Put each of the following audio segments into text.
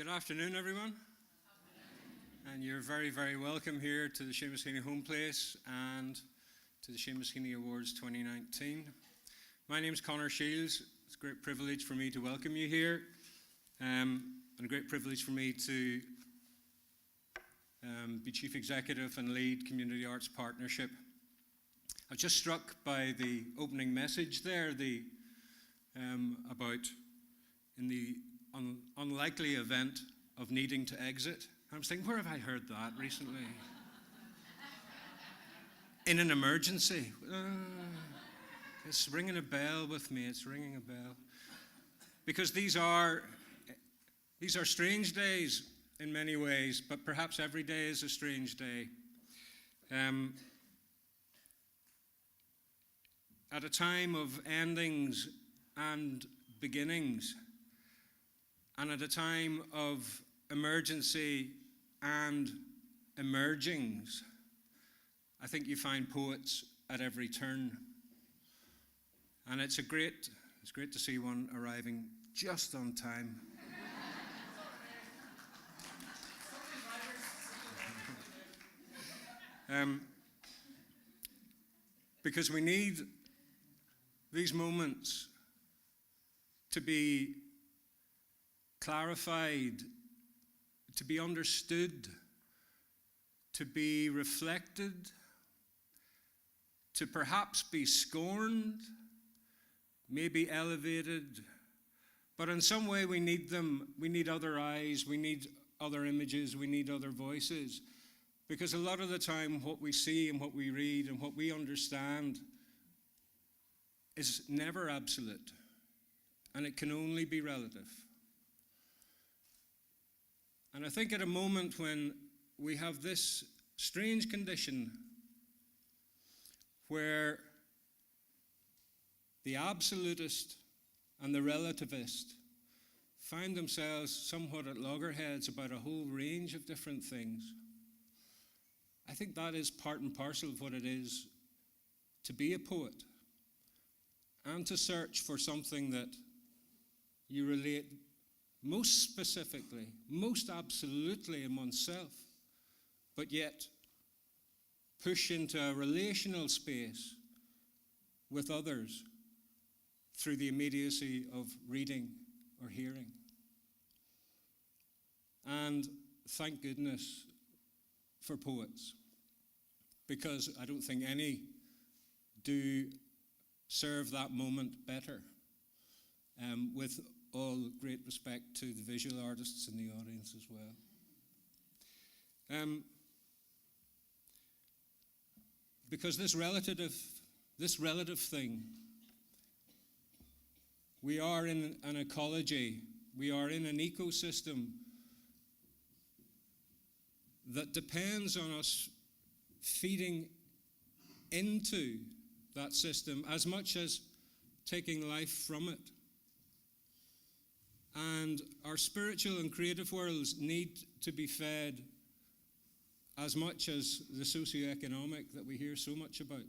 Good afternoon, everyone. And you're very, very welcome here to the Seamus Heaney Homeplace and to the Seamus Heaney Awards 2019. My name's Conor Shields. It's a great privilege for me to welcome you here, and a great privilege for me to be Chief Executive and lead Community Arts Partnership. I was just struck by the opening message there, about in the unlikely event of needing to exit. I was thinking, where have I heard that recently? In an emergency. It's ringing a bell with me, it's ringing a bell. Because these are strange days in many ways, but perhaps every day is a strange day. At a time of endings and beginnings, and at a time of emergency and emergings, I think you find poets at every turn. And it's great to see one arriving just on time. Because we need these moments to be clarified, to be understood, to be reflected, to perhaps be scorned, maybe elevated, but in some way we need them. We need other eyes, we need other images, we need other voices, because a lot of the time what we see and what we read and what we understand is never absolute, and it can only be relative. And I think at a moment when we have this strange condition where the absolutist and the relativist find themselves somewhat at loggerheads about a whole range of different things, I think that is part and parcel of what it is to be a poet and to search for something that you relate most specifically, most absolutely in oneself, but yet push into a relational space with others through the immediacy of reading or hearing. And thank goodness for poets, because I don't think any do serve that moment better, with all great respect to the visual artists in the audience as well. Because this relative thing, we are in an ecology, we are in an ecosystem that depends on us feeding into that system as much as taking life from it. And our spiritual and creative worlds need to be fed as much as the socioeconomic that we hear so much about.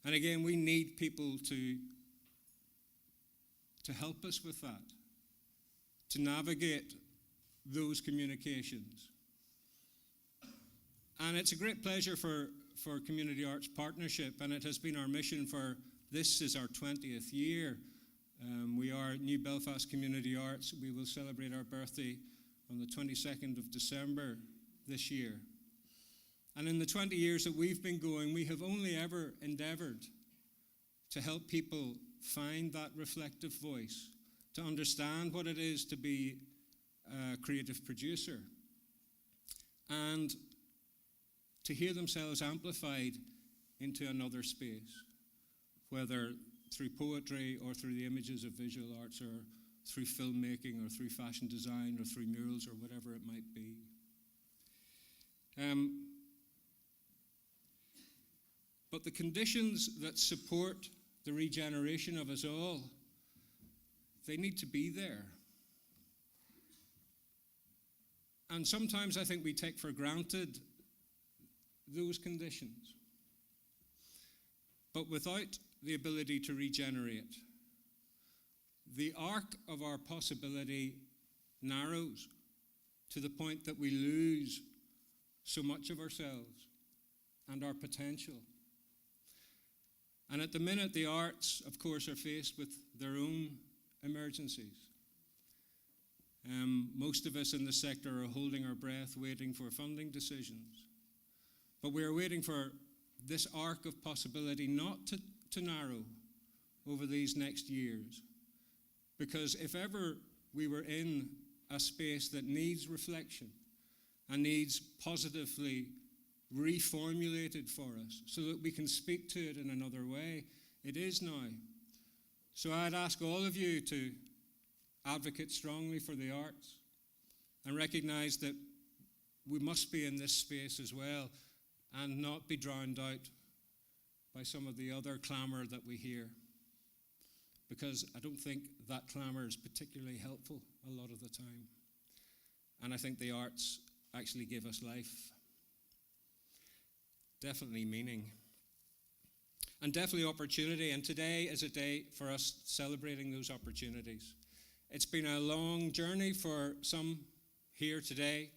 And again, we need people to help us with that, to navigate those communications. And it's a great pleasure for Community Arts Partnership, and it has been our mission for, this is our 20th year. We are New Belfast Community Arts. We will celebrate our birthday on the 22nd of December this year. And in the 20 years that we've been going, we have only ever endeavored to help people find that reflective voice, to understand what it is to be a creative producer, and to hear themselves amplified into another space, whether through poetry or through the images of visual arts or through filmmaking or through fashion design or through murals or whatever it might be. But the conditions that support the regeneration of us all, they need to be there. And sometimes I think we take for granted those conditions. But without the ability to regenerate, the arc of our possibility narrows to the point that we lose so much of ourselves and our potential. And at the minute, the arts, of course, are faced with their own emergencies. Most of us in the sector are holding our breath, waiting for funding decisions. But we are waiting for this arc of possibility not to narrow over these next years. Because if ever we were in a space that needs reflection and needs positively reformulated for us so that we can speak to it in another way, it is now. So I'd ask all of you to advocate strongly for the arts and recognize that we must be in this space as well and not be drowned out by some of the other clamour that we hear, because I don't think that clamour is particularly helpful a lot of the time. And I think the arts actually give us life, definitely meaning, and definitely opportunity. And today is a day for us celebrating those opportunities. It's been a long journey for some here today,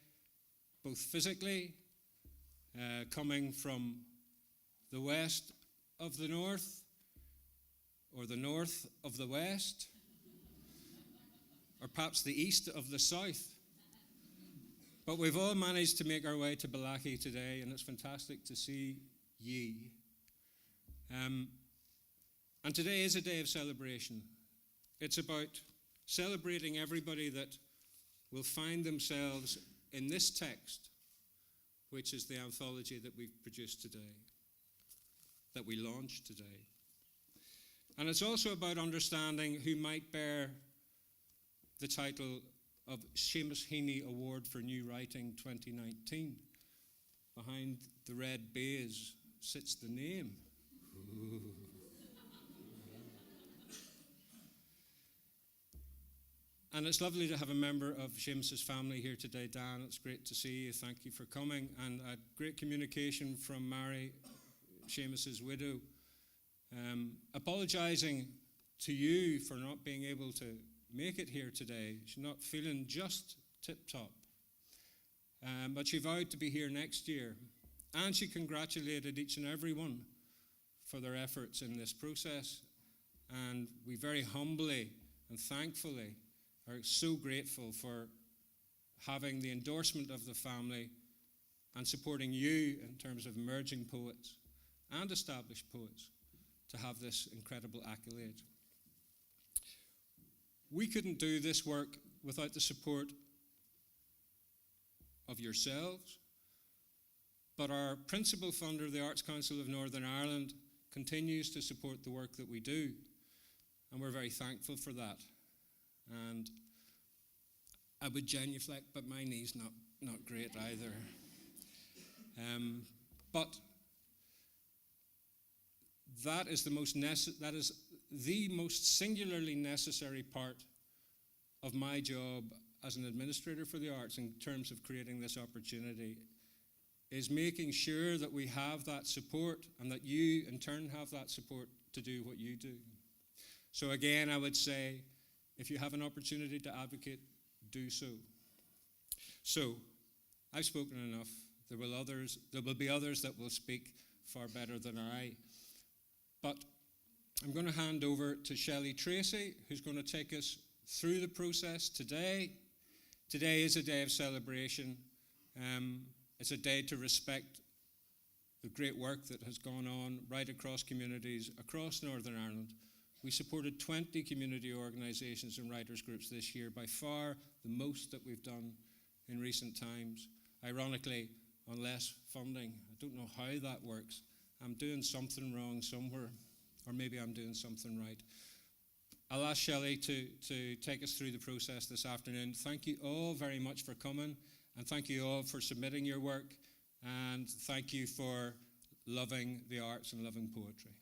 both physically, coming from the west of the north, or the north of the west, or perhaps the east of the south. But we've all managed to make our way to Bellaghy today, and it's fantastic to see ye. And today is a day of celebration. It's about celebrating everybody that will find themselves in this text, which is the anthology that we've produced today, that we launched today. And it's also about understanding who might bear the title of Seamus Heaney Award for New Writing 2019. Behind the red baize sits the name. Ooh. And it's lovely to have a member of Seamus's family here today. Dan, it's great to see you. Thank you for coming. And a great communication from Mary, Seamus's widow, apologising to you for not being able to make it here today. She's not feeling just tip-top. But she vowed to be here next year. And she congratulated each and every one for their efforts in this process. And we very humbly and thankfully are so grateful for having the endorsement of the family and supporting you in terms of emerging poets and established poets to have this incredible accolade. We couldn't do this work without the support of yourselves, but our principal funder, the Arts Council of Northern Ireland, continues to support the work that we do, and we're very thankful for that. And I would genuflect, but my knee's not great either. But that is the most singularly necessary part of my job as an administrator for the arts in terms of creating this opportunity, is making sure that we have that support and that you in turn have that support to do what you do. So again, I would say, if you have an opportunity to advocate, do so. So, I've spoken enough. There will be others that will speak far better than I. But I'm going to hand over to Shelley Tracy, who's going to take us through the process today. Today is a day of celebration. It's a day to respect the great work that has gone on right across communities across Northern Ireland. We supported 20 community organisations and writers' groups this year, by far the most that we've done in recent times. Ironically, on less funding. I don't know how that works. I'm doing something wrong somewhere, or maybe I'm doing something right. I'll ask Shelley to take us through the process this afternoon. Thank you all very much for coming, and thank you all for submitting your work, and thank you for loving the arts and loving poetry.